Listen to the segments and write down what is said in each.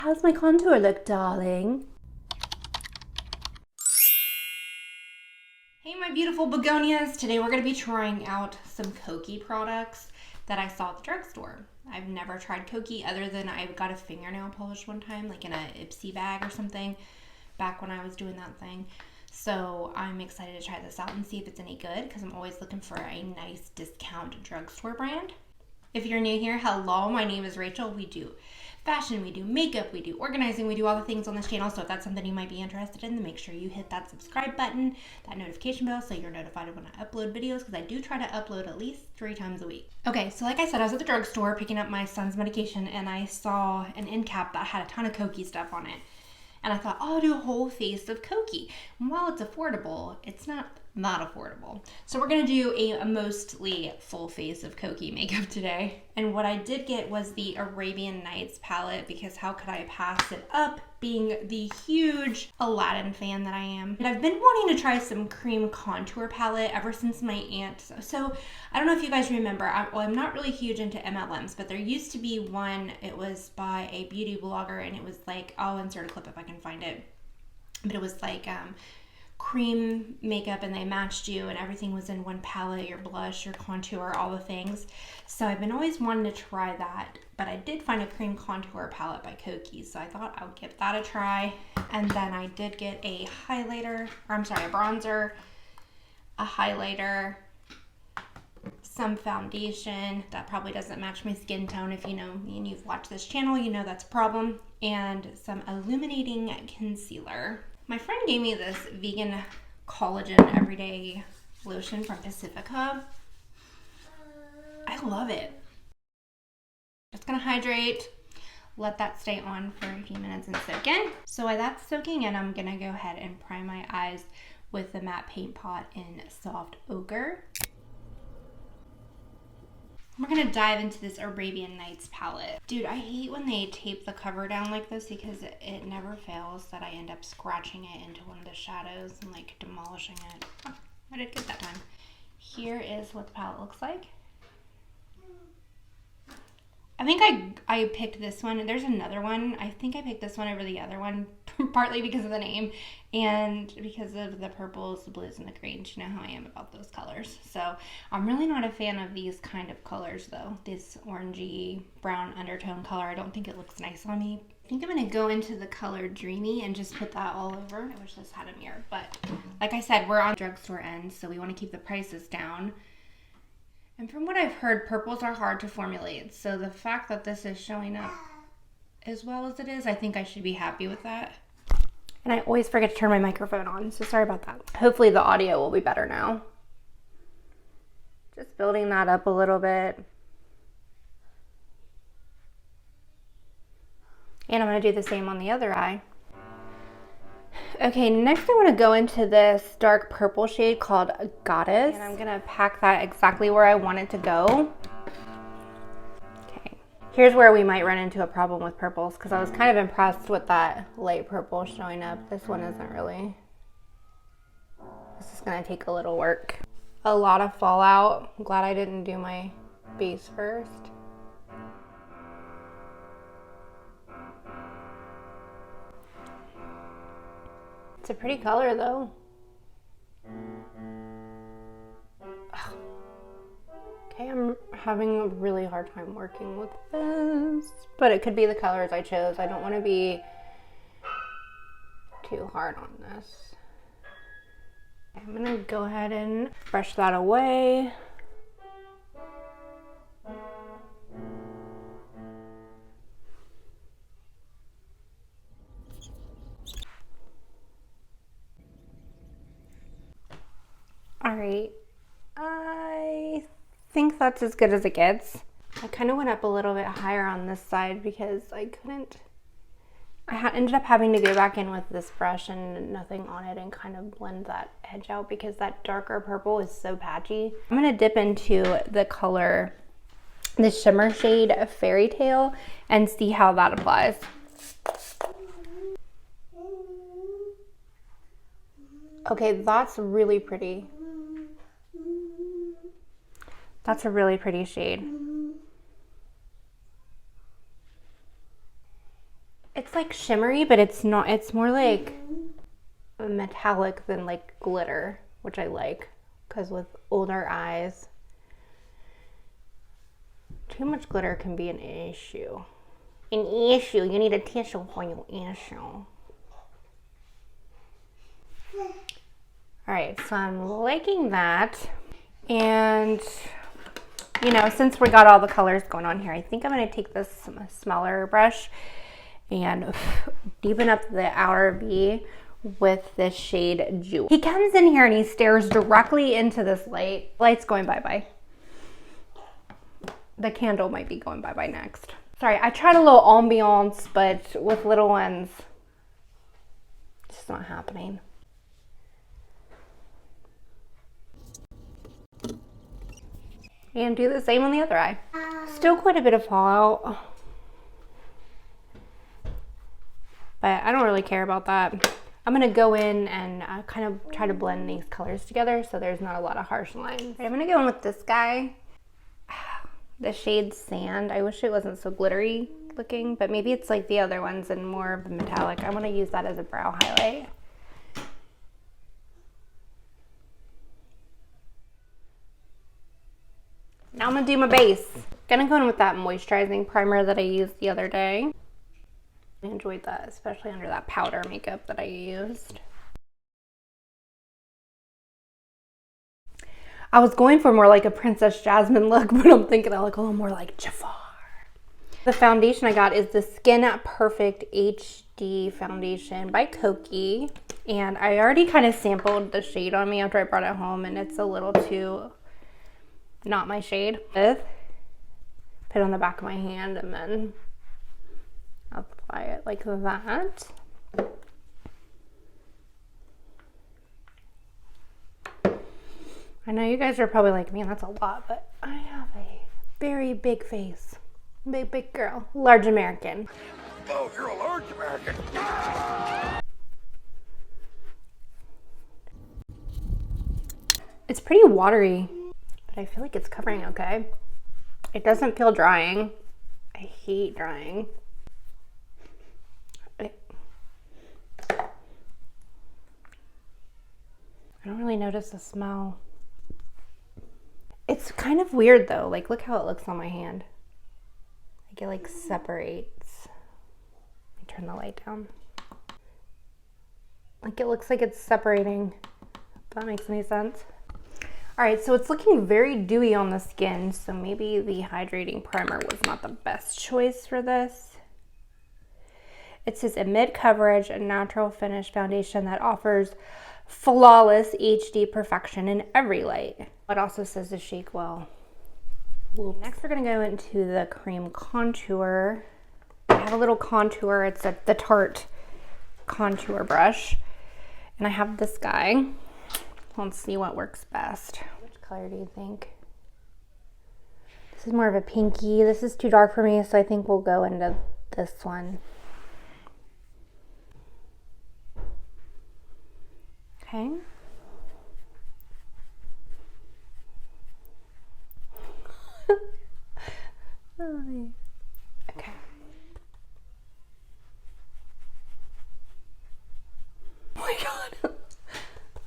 How's my contour look, darling? Hey, my beautiful begonias. Today we're going to be trying out some Kokie products that I saw at the drugstore. I've never tried Kokie other than I got a fingernail polish one time, like in a Ipsy bag or something, back when I was doing that thing. So I'm excited to try this out and see if it's any good, because I'm always looking for a nice discount drugstore brand. If you're new here, hello, my name is Rachel. We do fashion, we do makeup, we do organizing, we do all the things on this channel. So if that's something you might be interested in, then make sure you hit that subscribe button, that notification bell, so you're notified when I upload videos, because I do try to upload at least 3 times a week. Okay, so like I said, I was at the drugstore picking up my son's medication, and I saw an end cap that had a ton of Kokie stuff on it. And I thought, oh, I'll do a whole face of Kokie. And while it's affordable, it's not affordable. So we're gonna do a mostly full face of Kokie makeup today. And what I did get was the Arabian Nights palette, because how could I pass it up, being the huge Aladdin fan that I am. And I've been wanting to try some cream contour palette ever since my aunt. So I don't know if you guys remember, I'm not really huge into MLMs, but there used to be one, it was by a beauty blogger, and it was like, I'll insert a clip if I can find it, but it was like cream makeup, and they matched you, and everything was in one palette, your blush, your contour, all the things. So I've been always wanting to try that, but I did find a cream contour palette by Kokie, so I thought I'll give that a try. And then I did get a highlighter, or I'm sorry, a bronzer, a highlighter, some foundation that probably doesn't match my skin tone. If you know me and you've watched this channel, you know that's a problem. And some illuminating concealer. My friend gave me this vegan collagen everyday lotion from Pacifica. I love it. Just gonna hydrate, let that stay on for a few minutes and soak in. So while that's soaking in, I'm gonna go ahead and prime my eyes with the matte paint pot in Soft Ochre. We're gonna dive into this Arabian Nights palette. Dude, I hate when they tape the cover down like this, because it never fails that I end up scratching it into one of the shadows and like demolishing it. Oh, I did good that time. Here is what the palette looks like. I think I picked this one. There's another one. I think I picked this one over the other one, partly because of the name and because of the purples, the blues, and the greens. You know how I am about those colors. So I'm really not a fan of these kind of colors, though. This orangey brown undertone color, I don't think it looks nice on me. I think I'm going to go into the color Dreamy and just put that all over. I wish this had a mirror, but like I said, we're on drugstore end, so we want to keep the prices down. And from what I've heard, purples are hard to formulate. So the fact that this is showing up as well as it is, I think I should be happy with that. And I always forget to turn my microphone on, so sorry about that. Hopefully the audio will be better now. Just building that up a little bit. And I'm going to do the same on the other eye. Okay, next I want to go into this dark purple shade called Goddess. And I'm going to pack that exactly where I want it to go. Okay, here's where we might run into a problem with purples, because I was kind of impressed with that light purple showing up. This one isn't really. This is going to take a little work. A lot of fallout. I'm glad I didn't do my base first. It's a pretty color though. Ugh. Okay, I'm having a really hard time working with this, but it could be the colors I chose. I don't want to be too hard on this. I'm gonna go ahead and brush that away. All right, I think that's as good as it gets. I kind of went up a little bit higher on this side because I couldn't, ended up having to go back in with this brush and nothing on it and kind of blend that edge out, because that darker purple is so patchy. I'm gonna dip into the color, the shimmer shade of Fairy Tale, and see how that applies. Okay, that's really pretty. That's a really pretty shade. It's like shimmery, but it's not. It's more like metallic than like glitter, which I like, because with older eyes, too much glitter can be an issue. An issue. You need a tissue for your issue. Alright, so I'm liking that. And, you know, since we got all the colors going on here, I think I'm going to take this smaller brush and deepen up the outer V with this shade Jewel. He comes in here and he stares directly into this light. Light's going bye-bye. The candle might be going bye-bye next. Sorry, I tried a little ambiance, but with little ones, it's just not happening. And do the same on the other eye. Still quite a bit of fallout, but I don't really care about that. I'm gonna go in and kind of try to blend these colors together so there's not a lot of harsh lines. I'm gonna go in with this guy, the shade Sand. I wish it wasn't so glittery looking, but maybe it's like the other ones and more of a metallic. I wanna use that as a brow highlight. Now I'm gonna do my base. Gonna go in with that moisturizing primer that I used the other day. I enjoyed that, especially under that powder makeup that I used. I was going for more like a Princess Jasmine look, but I'm thinking I look a little more like Jafar. The foundation I got is the Skin Perfect HD foundation by Kokie. And I already kind of sampled the shade on me after I brought it home, and it's a little too not my shade. Put it on the back of my hand and then apply it like that. I know you guys are probably like, man, that's a lot, but I have a very big face. Big girl. Large American. Oh, you're a large American. It's pretty watery, but I feel like it's covering okay. It doesn't feel drying. I hate drying. I don't really notice the smell. It's kind of weird though. Like, look how it looks on my hand. Like, it like separates. Let me turn the light down. Like, it looks like it's separating, if that makes any sense. All right, so it's looking very dewy on the skin, so maybe the hydrating primer was not the best choice for this. It says a mid-coverage and natural finish foundation that offers flawless HD perfection in every light. It also says to shake well. Next, we're gonna go into the cream contour. I have a little contour. It's the Tarte contour brush, and I have this guy. Let's see what works best. Which color do you think? This is more of a pinky. This is too dark for me, so I think we'll go into this one. Okay. Okay. Oh my god.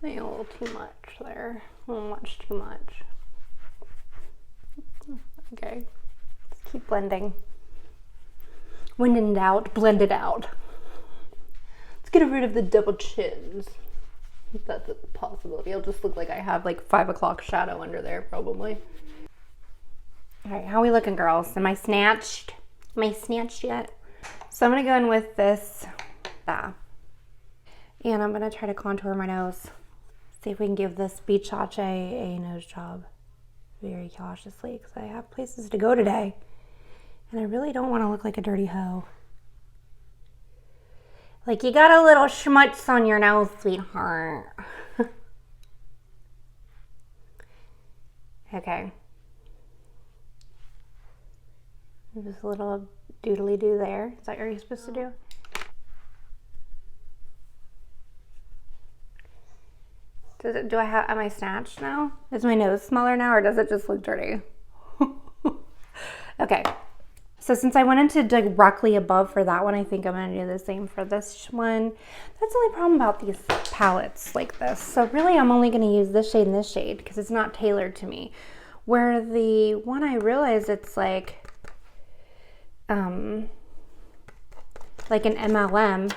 A little too much there. A little much too much. Okay. Let's keep blending. When in doubt, blend it out. Let's get rid of the double chins. If that's a possibility. It'll just look like I have like 5 o'clock shadow under there probably. Alright, how are we looking, girls? Am I snatched? Am I snatched yet? So I'm gonna go in with this. And I'm gonna try to contour my nose. See if we can give this Bichache a nose job very cautiously, because I have places to go today. And I really don't want to look like a dirty hoe. Like, you got a little schmutz on your nose, sweetheart. Okay. Just a little doodly do there. Is that what you're supposed to do? Am I snatched now? Is my nose smaller now, or does it just look dirty? Okay. So since I went into directly above for that one, I think I'm going to do the same for this one. That's the only problem about these palettes like this. So really I'm only going to use this shade and this shade because it's not tailored to me. Where the one I realized it's like an MLM.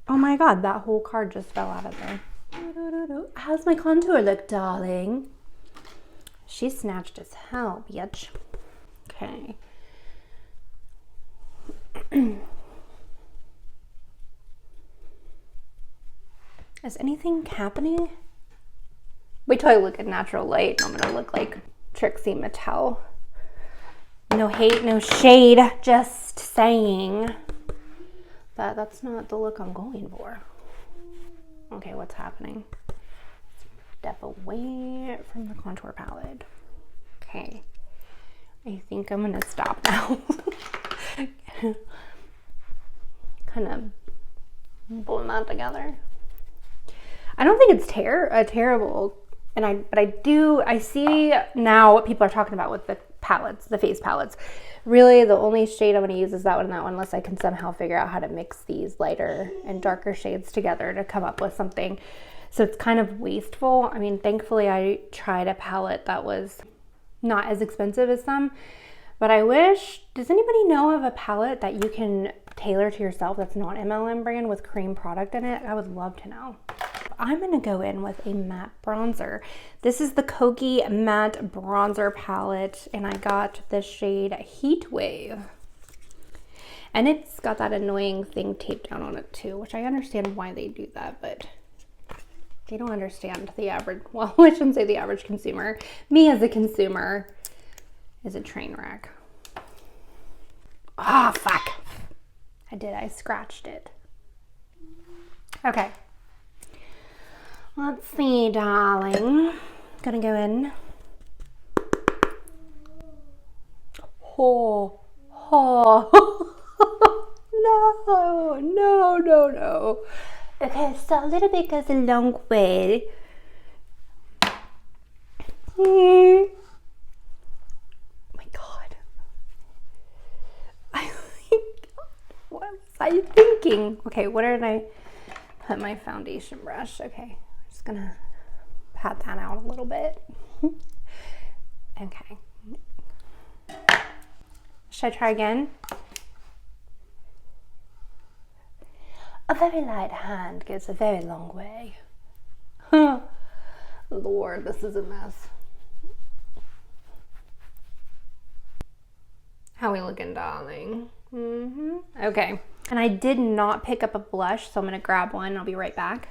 Oh my God, that whole card just fell out of there. How's my contour look, darling? She's snatched as hell, bitch. Okay. Is anything happening? Wait till I look at natural light. I'm gonna look like Trixie Mattel. No hate, no shade, just saying. But that's not the look I'm going for. Okay, what's happening? Step away from the contour palette. Okay. I think I'm gonna stop now. Kind of blend that together. I don't think it's terrible, and I see now what people are talking about with the palettes, the face palettes. Really, the only shade I'm going to use is that one and that one, unless I can somehow figure out how to mix these lighter and darker shades together to come up with something. So it's kind of wasteful. I mean, thankfully I tried a palette that was not as expensive as some, but I wish, does anybody know of a palette that you can tailor to yourself that's not MLM brand with cream product in it? I would love to know. I'm gonna go in with a matte bronzer. This is the Kokie matte bronzer palette, and I got the shade Heat Wave. And it's got that annoying thing taped down on it too, which I understand why they do that, but they don't understand the average, well, I shouldn't say the average consumer. Me as a consumer is a train wreck. Ah, oh, fuck. I scratched it. Okay. Let's see, darling. Gonna go in. Oh. No. Okay, so a little bit goes a long way. Oh my God. What was I thinking? Okay, where did I put my foundation brush? Okay, I'm just gonna pat that out a little bit. Okay. Should I try again? A very light hand goes a very long way. Lord, this is a mess. How we looking, darling? Okay. And I did not pick up a blush, so I'm gonna grab one. I'll be right back.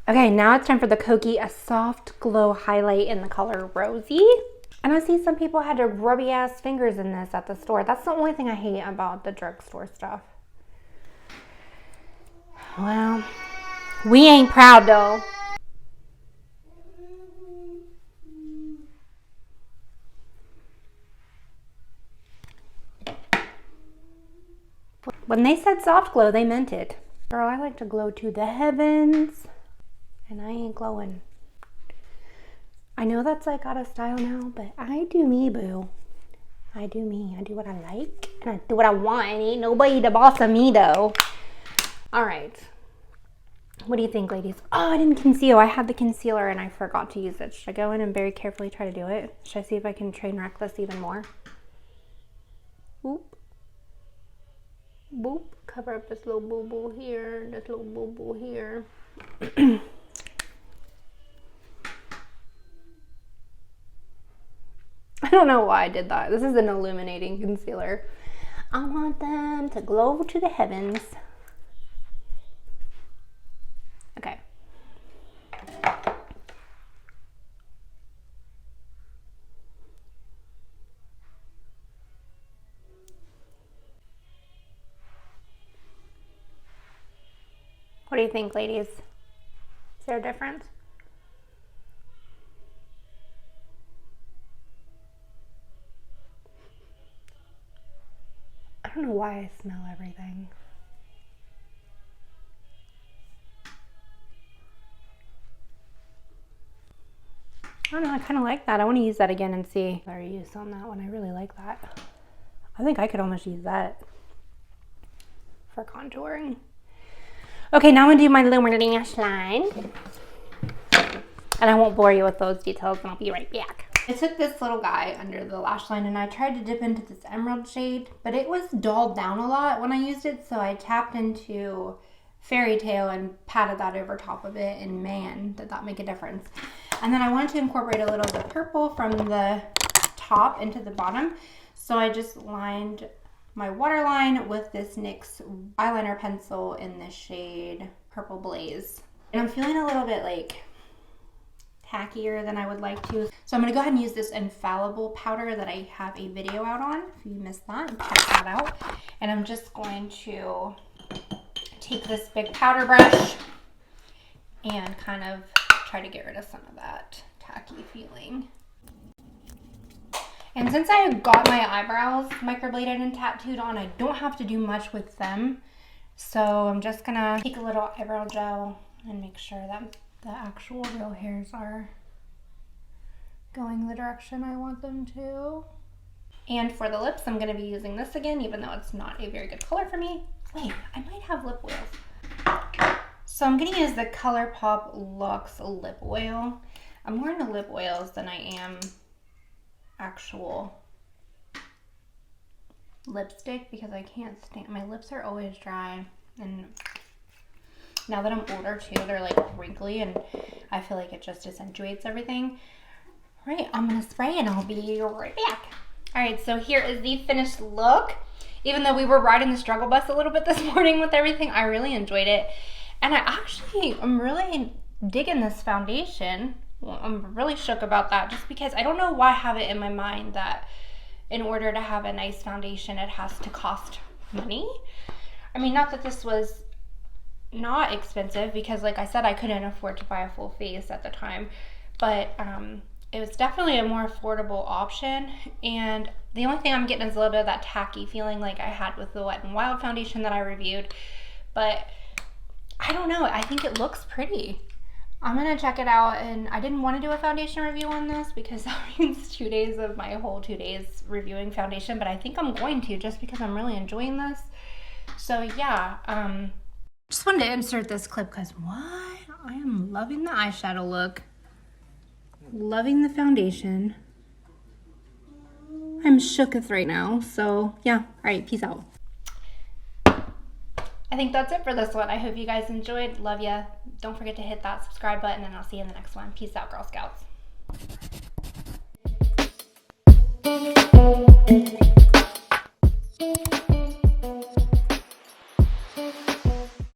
Okay, now it's time for the Kokie, a soft glow highlight in the color Rosy. And I see some people had to rubby ass fingers in this at the store. That's the only thing I hate about the drugstore stuff. Well, we ain't proud though. When they said soft glow, they meant it. Girl, I like to glow to the heavens, and I ain't glowing. I know that's like out of style now, but I do me, boo. I do me. I do what I like, and I do what I want. Ain't nobody the boss of me, though. All right. What do you think, ladies? Oh, I didn't conceal. I had the concealer, and I forgot to use it. Should I go in and very carefully try to do it? Should I see if I can train wreck this even more? Oop. Boop. Cover up this little boo-boo here, this little boo-boo here. I don't know why I did that. This is an illuminating concealer. I want them to glow to the heavens. Okay. What do you think, ladies? Is there a difference? I don't know why I smell everything. don't know, I kind of like that. I want to use that again and see our use on that one. I really like that. I think I could almost use that for contouring. Okay, now I'm gonna do my illuminating lash line. And I won't bore you with those details, and I'll be right back. I took this little guy under the lash line and I tried to dip into this emerald shade, but it was dulled down a lot when I used it, so I tapped into Fairy Tale and patted that over top of it, and man, did that make a difference. And then I wanted to incorporate a little of the purple from the top into the bottom, so I just lined my waterline with this NYX eyeliner pencil in the shade Purple Blaze. And I'm feeling a little bit like tackier than I would like to. So I'm gonna go ahead and use this infallible powder that I have a video out on. If you missed that, check that out. And I'm just going to take this big powder brush and kind of try to get rid of some of that tacky feeling. And since I got my eyebrows microbladed and tattooed on, I don't have to do much with them. So I'm just gonna take a little eyebrow gel and make sure that the actual real hairs are going the direction I want them to. And for the lips, I'm gonna be using this again, even though it's not a very good color for me. Wait, I might have lip oils. So I'm gonna use the ColourPop Luxe Lip Oil. I'm more into lip oils than I am actual lipstick because I can't stand, my lips are always dry, and now that I'm older too, they're like wrinkly, and I feel like it just accentuates everything. All right, I'm gonna spray and I'll be right back. All right, so here is the finished look. Even though we were riding the struggle bus a little bit this morning with everything, I really enjoyed it. And I'm really digging this foundation. Well, I'm really shook about that just because I don't know why I have it in my mind that in order to have a nice foundation, it has to cost money. I mean, not that this was not expensive, because like I said, I couldn't afford to buy a full face at the time, but it was definitely a more affordable option. And the only thing I'm getting is a little bit of that tacky feeling like I had with the Wet n Wild foundation that I reviewed, but I don't know, I think it looks pretty. I'm gonna check it out, and I didn't want to do a foundation review on this because that means 2 days of my whole 2 days reviewing foundation, but I think I'm going to, just because I'm really enjoying this. So yeah, just wanted to insert this clip because what? I am loving the eyeshadow look, loving the foundation. I'm shooketh right now, so yeah. All right, peace out. I think that's it for this one. I hope you guys enjoyed. Love ya. Don't forget to hit that subscribe button, and I'll see you in the next one. Peace out, Girl Scouts.